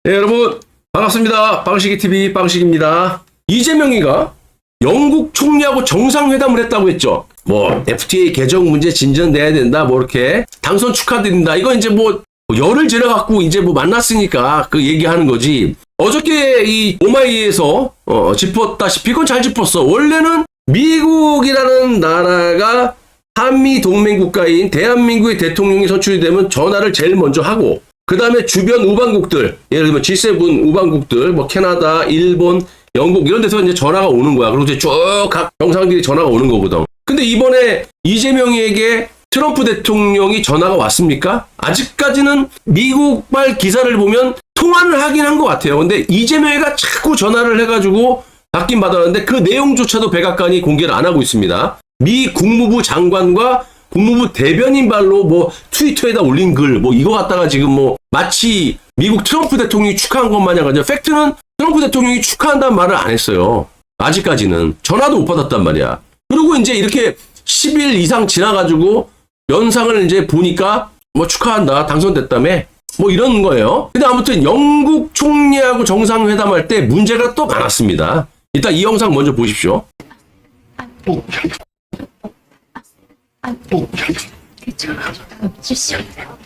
네, 여러분 반갑습니다. 빵식이TV 빵식입니다. 이재명이가 영국 총리하고 정상회담을 했다고 했죠. 뭐 FTA 개정 문제 진전돼야 된다, 뭐 이렇게 당선 축하드린다. 이거 이제 뭐 열을 지나갖고 이제 뭐 만났으니까 그 얘기하는 거지. 어저께 이 오마이에서 짚었다시피 그건 잘 짚었어. 원래는 미국이라는 나라가 한미 동맹 국가인 대한민국의 대통령이 선출이 되면 전화를 제일 먼저 하고, 그 다음에 주변 우방국들, 예를 들면 G7 우방국들, 뭐 캐나다, 일본, 영국 이런 데서 이제 전화가 오는 거야. 그리고 이제 쭉 각 정상들이 전화가 오는 거거든. 근데 이번에 이재명에게 트럼프 대통령이 전화가 왔습니까? 아직까지는 미국발 기사를 보면 통화를 하긴 한 것 같아요. 근데 이재명이가 자꾸 전화를 해가지고 받긴 받았는데 그 내용조차도 백악관이 공개를 안 하고 있습니다. 미 국무부 장관과 국무부 대변인 발로 뭐 트위터에다 올린 글, 뭐 이거 갖다가 지금 뭐 마치 미국 트럼프 대통령이 축하한 것 마냥 하죠. 팩트는 트럼프 대통령이 축하한다는 말을 안 했어요. 아직까지는. 전화도 못 받았단 말이야. 그리고 이제 이렇게 10일 이상 지나가지고 연상을 이제 보니까 뭐 축하한다, 당선됐다며, 뭐 이런 거예요. 근데 아무튼 영국 총리하고 정상회담할 때 문제가 또 많았습니다. 일단 이 영상 먼저 보십시오.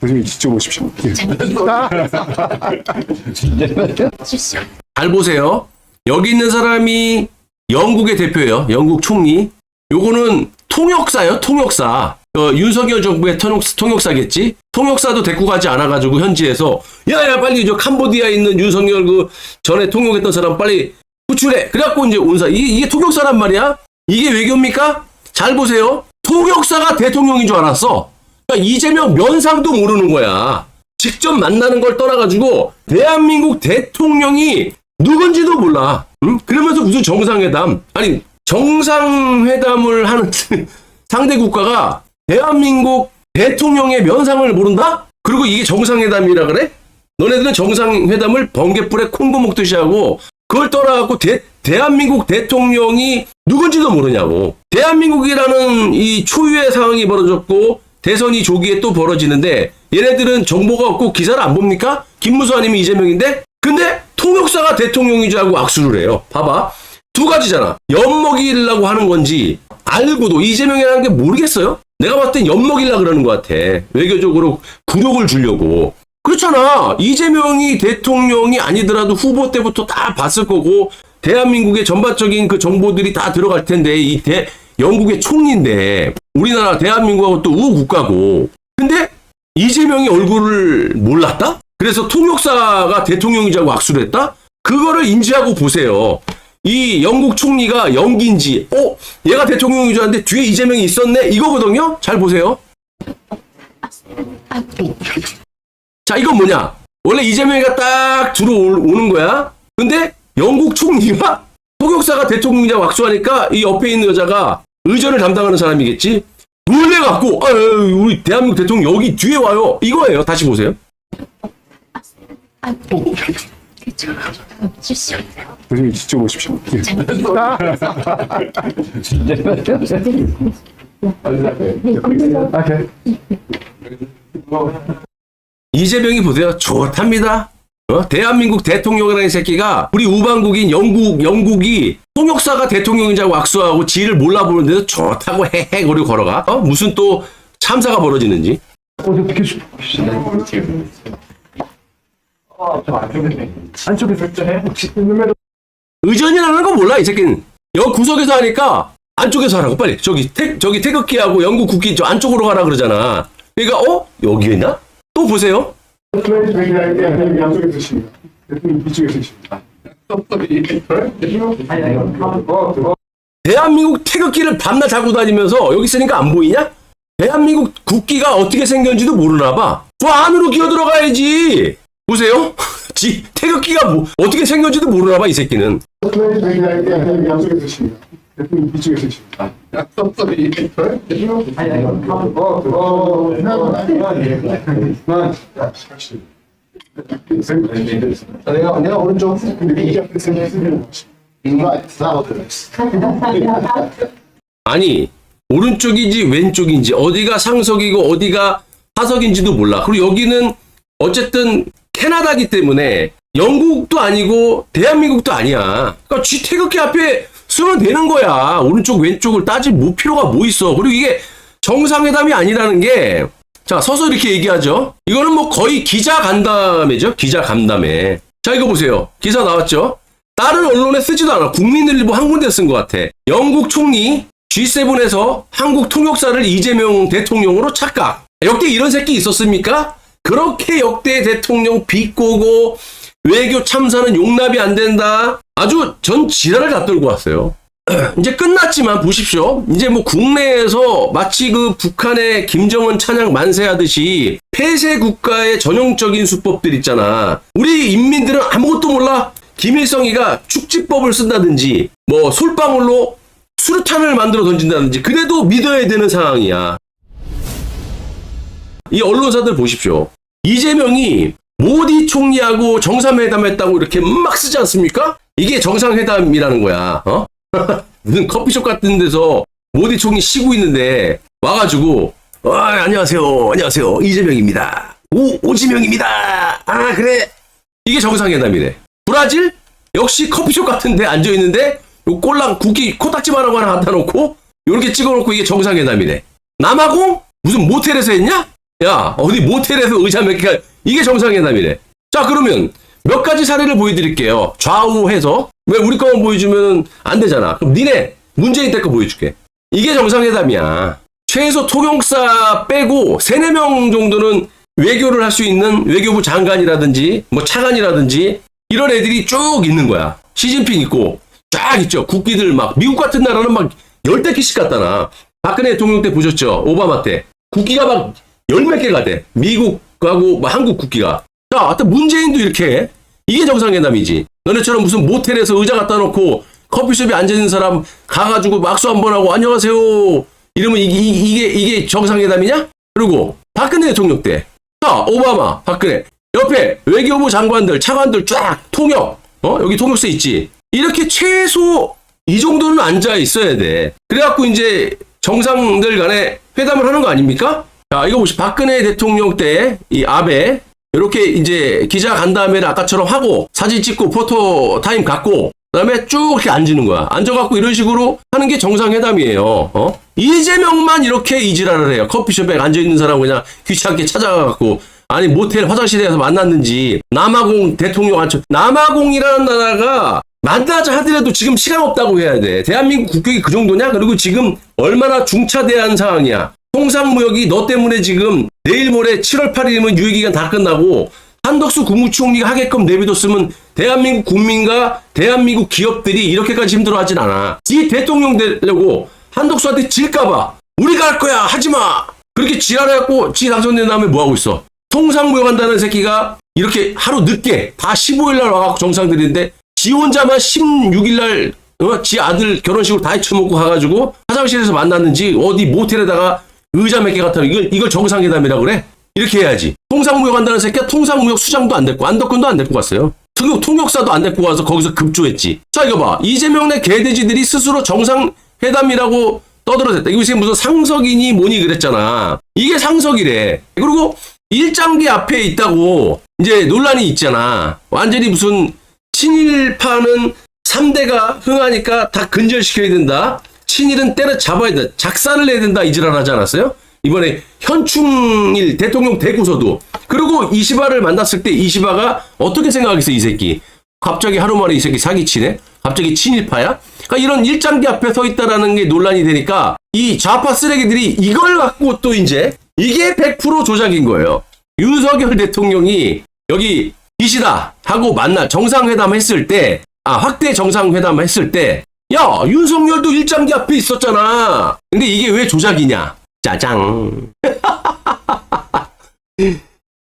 선생님 직접 오십시오. 잘 보세요. 여기 있는 사람이 영국의 대표예요. 영국 총리. 요거는 통역사예요. 통역사. 윤석열 정부의 통역사겠지. 통역사도 데리고 가지 않아가지고 현지에서 야야 빨리 저 캄보디아에 있는 윤석열 그 전에 통역했던 사람 빨리 구출해. 그래갖고 이제 온 사람. 이게 통역사란 말이야. 이게 외교입니까? 잘 보세요. 통역사가 대통령인 줄 알았어. 그러니까 이재명 면상도 모르는 거야. 직접 만나는 걸 떠나가지고 대한민국 대통령이 누군지도 몰라. 응? 그러면서 무슨 정상회담. 아니 정상회담을 하는 상대 국가가 대한민국 대통령의 면상을 모른다? 그리고 이게 정상회담이라 그래? 너네들은 정상회담을 번개불에 콩고 먹듯이 하고 그걸 떠나갖고 대한민국 대통령이 누군지도 모르냐고. 대한민국이라는 이 초유의 상황이 벌어졌고 대선이 조기에 또 벌어지는데 얘네들은 정보가 없고 기사를 안 봅니까? 김무수 아니면 이재명인데? 근데 통역사가 대통령인 줄 알고 악수를 해요. 봐봐. 두 가지잖아. 엿먹이려고 하는 건지 알고도 이재명이라는 게 모르겠어요? 내가 봤을 땐 엿먹이려고 그러는 것 같아. 외교적으로 굴욕을 주려고. 그렇잖아. 이재명이 대통령이 아니더라도 후보 때부터 다 봤을 거고 대한민국의 전반적인 그 정보들이 다 들어갈 텐데 영국의 총리인데 우리나라 대한민국하고 또 우국가고. 근데 이재명이 얼굴을 몰랐다? 그래서 통역사가 대통령이자고 지 악수를 했다? 그거를 인지하고 보세요. 이 영국 총리가 연기인지 얘가 대통령인 줄 알았는데 뒤에 이재명이 있었네? 이거거든요? 잘 보세요. 자, 이건 뭐냐? 원래 이재명이가 딱 들어오는 거야. 근데 영국 총리가 통역사가 대통령이자고 악수하니까 이 옆에 있는 여자가 의전을 담당하는 사람이겠지? 놀래갖고 우리 대한민국 대통령 여기 뒤에 와요. 이거예요. 다시 보세요. 선생님 직접 오십시오. 이재명이 보세요. 좋답니다. 대한민국 대통령이라는 새끼가 우리 우방국인 영국이 통역사가 대통령이자고 악수하고 지를 몰라보는데도 좋다고 헤헤거리고 걸어가. 무슨 또 참사가 벌어지는지. 안쪽에서 의전이라는 거 몰라 이 새끼는. 여기 구석에서 하니까 안쪽에서 하라고. 빨리 저기 태극기하고 영국 국기 저 안쪽으로 가라 그러잖아. 그러니까 여기에 있나? 또 보세요. 양쪽에 드십니다. 이쪽에 드십니다. 대한민국 태극기를 밤낮 잡고 다니면서 여기 있으니까 안 보이냐? 대한민국 국기가 어떻게 생겼는지도 모르나 봐. 저 안으로 기어 들어가야지. 보세요. 태극기가 어떻게 생겼는지도 모르나 봐 이 새끼는. 양쪽에 드십니다. 이쪽에 드십니다. 내가 오른쪽. 아니 오른쪽인지 왼쪽인지 어디가 상석이고 어디가 하석인지도 몰라. 그리고 여기는 어쨌든 캐나다기 때문에 영국도 아니고 대한민국도 아니야. 그러니까 쥐 태극기 앞에 쓰면 되는 거야. 오른쪽 왼쪽을 따질 뭐 필요가 뭐 있어. 그리고 이게 정상회담이 아니라는 게 자, 서서 이렇게 얘기하죠. 이거는 뭐 거의 기자 간담회죠. 기자 간담회. 자, 이거 보세요. 기사 나왔죠. 다른 언론에 쓰지도 않아. 국민일보 한 군데 쓴 것 같아. 영국 총리 G7에서 한국 통역사를 이재명 대통령으로 착각. 역대 이런 새끼 있었습니까? 그렇게 역대 대통령 비꼬고 외교 참사는 용납이 안 된다. 아주 전 지랄을 다 떨고 왔어요. 이제 끝났지만 보십시오. 이제 뭐 국내에서 마치 그 북한의 김정은 찬양 만세하듯이 폐쇄 국가의 전형적인 수법들 있잖아. 우리 인민들은 아무것도 몰라. 김일성이가 축지법을 쓴다든지 뭐 솔방울로 수류탄을 만들어 던진다든지 그래도 믿어야 되는 상황이야. 이 언론사들 보십시오. 이재명이 모디 총리하고 정상회담했다고 이렇게 막 쓰지 않습니까? 이게 정상회담이라는 거야. 어? 무슨 커피숍 같은 데서 모디 총리 쉬고 있는데 와가지고 안녕하세요. 안녕하세요. 이재명입니다. 오지명입니다. 아 그래. 이게 정상회담이래. 브라질? 역시 커피숍 같은 데 앉아있는데 요 꼴랑 국기 코딱지만 하고 하나 갖다 놓고 요렇게 찍어놓고 이게 정상회담이래. 남아공? 무슨 모텔에서 했냐? 야 어디 모텔에서 의자 몇 개가 이게 정상회담이래. 자 그러면 몇 가지 사례를 보여드릴게요. 좌우해서. 왜 우리 거만 보여주면 안 되잖아. 그럼 니네 문재인 때 거 보여줄게. 이게 정상회담이야. 최소 통역사 빼고 3, 4명 정도는 외교를 할 수 있는 외교부 장관이라든지 뭐 차관이라든지 이런 애들이 쭉 있는 거야. 시진핑 있고 쫙 있죠. 국기들 막 미국 같은 나라는 막 10대 개씩 갖다 놔. 박근혜 대통령 때 보셨죠? 오바마 때. 국기가 막 10몇 개가 돼. 미국하고 뭐 한국 국기가. 자, 하여튼 문재인도 이렇게 해. 이게 정상회담이지. 너네처럼 무슨 모텔에서 의자 갖다 놓고 커피숍에 앉아있는 사람 가가지고 막수 한번 하고 안녕하세요. 이러면 이게 정상회담이냐? 그리고 박근혜 대통령 때. 자, 오바마, 박근혜. 옆에 외교부 장관들, 차관들 쫙 통역. 여기 통역사 있지. 이렇게 최소 이 정도는 앉아 있어야 돼. 그래갖고 이제 정상들 간에 회담을 하는 거 아닙니까? 자, 이거 보시. 박근혜 대통령 때 이 아베 이렇게 이제 기자 간담회를 아까처럼 하고 사진 찍고 포토 타임 갖고 그다음에 쭉 이렇게 앉는 거야. 앉아갖고 이런 식으로 하는 게 정상회담이에요. 이재명만 이렇게 이지랄을 해요. 커피숍에 앉아있는 사람 그냥 귀찮게 찾아가갖고 아니 모텔 화장실에 가서 만났는지 남아공 대통령 앉혀. 남아공이라는 나라가 만나자 하더라도 지금 시간 없다고 해야 돼. 대한민국 국격이 그 정도냐? 그리고 지금 얼마나 중차대한 상황이야. 통상무역이 너 때문에 지금 내일 모레 7월 8일이면 유예기간 다 끝나고 한덕수 국무총리가 하게끔 내비뒀으면 대한민국 국민과 대한민국 기업들이 이렇게까지 힘들어하진 않아. 이 대통령 되려고 한덕수한테 질까봐 우리가 할 거야 하지마. 그렇게 지랄해갖고 지 당선된 다음에 뭐하고 있어. 통상무역 한다는 새끼가 이렇게 하루 늦게 다 15일날 와갖고 정상들인데 지 혼자만 16일날 지 아들 결혼식으로 다 해쳐먹고 가가지고 화장실에서 만났는지 어디 모텔에다가 의자 몇 개 갖다 이걸 정상회담이라고 그래? 이렇게 해야지. 통상무역 한다는 새끼가 통상무역 수장도 안 됐고 안덕근도 안 데리고 갔어요. 통역사도 안 데리고 가서 거기서 급조했지. 자 이거 봐. 이재명 내 개돼지들이 스스로 정상회담이라고 떠들어댔다. 이것이 무슨 상석이니 뭐니 그랬잖아. 이게 상석이래. 그리고 일장기 앞에 있다고 이제 논란이 있잖아. 완전히 무슨 친일파는 3대가 흥하니까 다 근절시켜야 된다. 친일은 때려잡아야 된다. 작살을 내야 된다. 이지랄 하지 않았어요? 이번에 현충일 대통령 대구서도. 그리고 이시바를 만났을 때 이시바가 어떻게 생각하겠어 이 새끼. 갑자기 하루 만에 이 새끼 사기치네. 갑자기 친일파야. 그러니까 이런 일장기 앞에 서 있다라는 게 논란이 되니까 이 좌파 쓰레기들이 이걸 갖고 또 이제 이게 100% 조작인 거예요. 윤석열 대통령이 여기 기시다 하고 만나 정상회담 했을 때 확대 정상회담 했을 때 야 윤석열도 일장기 앞에 있었잖아. 근데 이게 왜 조작이냐. 짜장.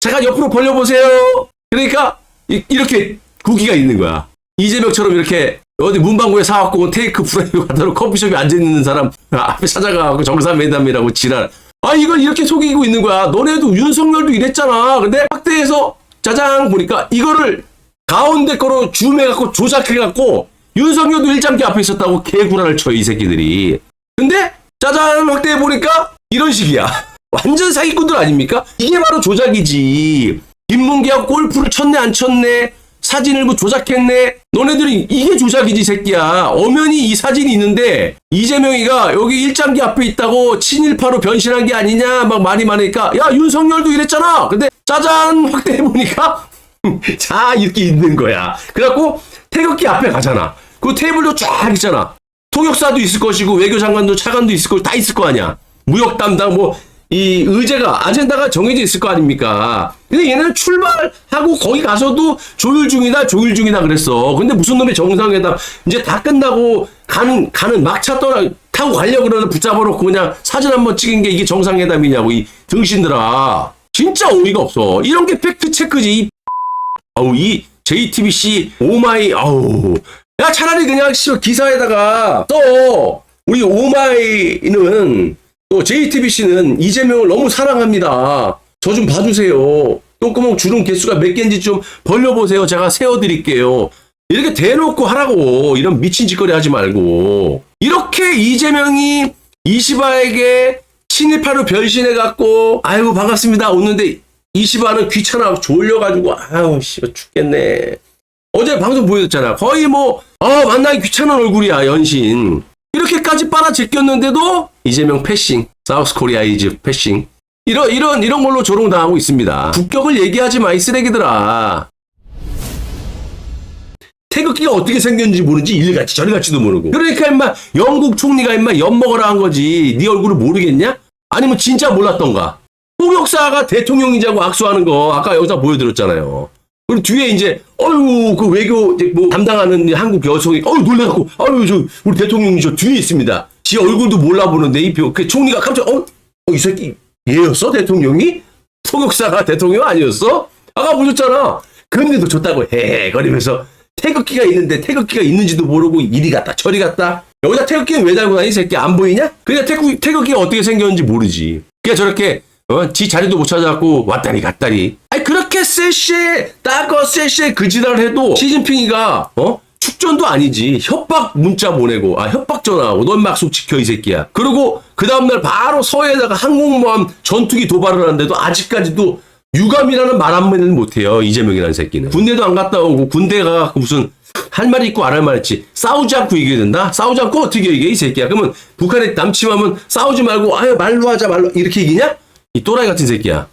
잠깐 옆으로 벌려보세요. 그러니까 이렇게 국기가 있는 거야. 이재명처럼 이렇게 어디 문방구에 사갖고 테이크 프라이드 갖다 놓고 커피숍에 앉아있는 사람 앞에 찾아가고 정상회담이라고 지랄. 이걸 이렇게 속이고 있는 거야. 너네도 윤석열도 이랬잖아. 근데 확대해서 짜장 보니까 이거를 가운데 거로 줌해갖고 조작해갖고 윤석열도 일장기 앞에 있었다고 개구라를 쳐 이 새끼들이. 근데 짜장 확대해보니까 이런 식이야. 완전 사기꾼들 아닙니까? 이게 바로 조작이지. 김문기하고 골프를 쳤네 안 쳤네 사진을 뭐 조작했네. 너네들이 이게 조작이지 새끼야. 엄연히 이 사진이 있는데 이재명이가 여기 일장기 앞에 있다고 친일파로 변신한 게 아니냐 막 말이 많으니까 야 윤석열도 이랬잖아. 근데 짜잔 확대해보니까 자 이렇게 있는 거야. 그래갖고 태극기 앞에 가잖아. 그 테이블도 쫙 있잖아. 통역사도 있을 것이고 외교장관도 차관도 있을 것이고 다 있을 거 아니야. 무역 담당 뭐 이 의제가 아젠다가 정해져 있을 거 아닙니까? 근데 얘네는 출발하고 거기 가서도 조율 중이다 그랬어. 근데 무슨 놈의 정상회담 이제 다 끝나고 가는 막차 타고 가려고 그러는 붙잡아놓고 그냥 사진 한번 찍은 게 이게 정상회담이냐고 이 등신들아. 진짜 어이가 없어. 이런 게 팩트 체크지. 아우 이 JTBC 오마이 아우 야 차라리 그냥 기사에다가 써. 우리 오마이는 또 JTBC는 이재명을 너무 사랑합니다. 저 좀 봐주세요. 똥구멍 주름 개수가 몇 개인지 좀 벌려보세요. 제가 세워드릴게요. 이렇게 대놓고 하라고. 이런 미친 짓거리 하지 말고. 이렇게 이재명이 이시바에게 친일파로 변신해갖고 아이고 반갑습니다. 오는데 이시바는 귀찮아 졸려가지고 아유 씨발 죽겠네. 어제 방송 보여줬잖아. 거의 뭐 만나기 귀찮은 얼굴이야 연신. 이렇게까지 빨아 제꼈는데도 이재명 패싱, 사우스 코리아이즈 패싱 이런 걸로 조롱당하고 있습니다. 국격을 얘기하지 마 이 쓰레기들아. 태극기가 어떻게 생겼는지 모르지 일같이 저리같이도 모르고. 그러니까 임마 영국 총리가 임마 엿먹어라 한 거지. 네 얼굴을 모르겠냐? 아니면 진짜 몰랐던가. 통역사가 대통령이자고 악수하는 거 아까 여기서 보여드렸잖아요. 그리고 뒤에 이제 어유 그 외교 이제 뭐 담당하는 한국 여성이 놀래갖고 저 우리 대통령이 저 뒤에 있습니다. 지 얼굴도 몰라보는데 그 총리가 갑자기 이 새끼 얘였어 대통령이? 통역사가 대통령 아니었어? 아까 보셨잖아. 근데도 줬다고 헤헤거리면서 태극기가 있는데 태극기가 있는지도 모르고 이리 갔다 저리 갔다. 여기다 태극기는 왜 달고 다니 이 새끼 안 보이냐? 그냥 태극기가 어떻게 생겼는지 모르지. 그냥 저렇게 지 자리도 못 찾아갖고 왔다리 갔다리. 아니 그렇게 쎄쎄 따거 쎄쎄 그 지랄을 해도 시진핑이가 축전도 아니지 협박 문자 보내고 협박 전화하고 넌 약속 지켜 이 새끼야. 그리고 그 다음날 바로 서해에다가 항공모함 전투기 도발을 하는데도 아직까지도 유감이라는 말 한마디는 못해요 이재명이라는 새끼는. 군대도 안 갔다 오고 군대 가갖고 무슨 할 말 있고 안 할 말 있지. 싸우지 않고 얘기해야 된다? 싸우지 않고 어떻게 얘기해 이 새끼야. 그러면 북한에 남침하면 싸우지 말고 말로 하자 말로 이렇게 얘기냐? 이 또라이 같은 새끼야.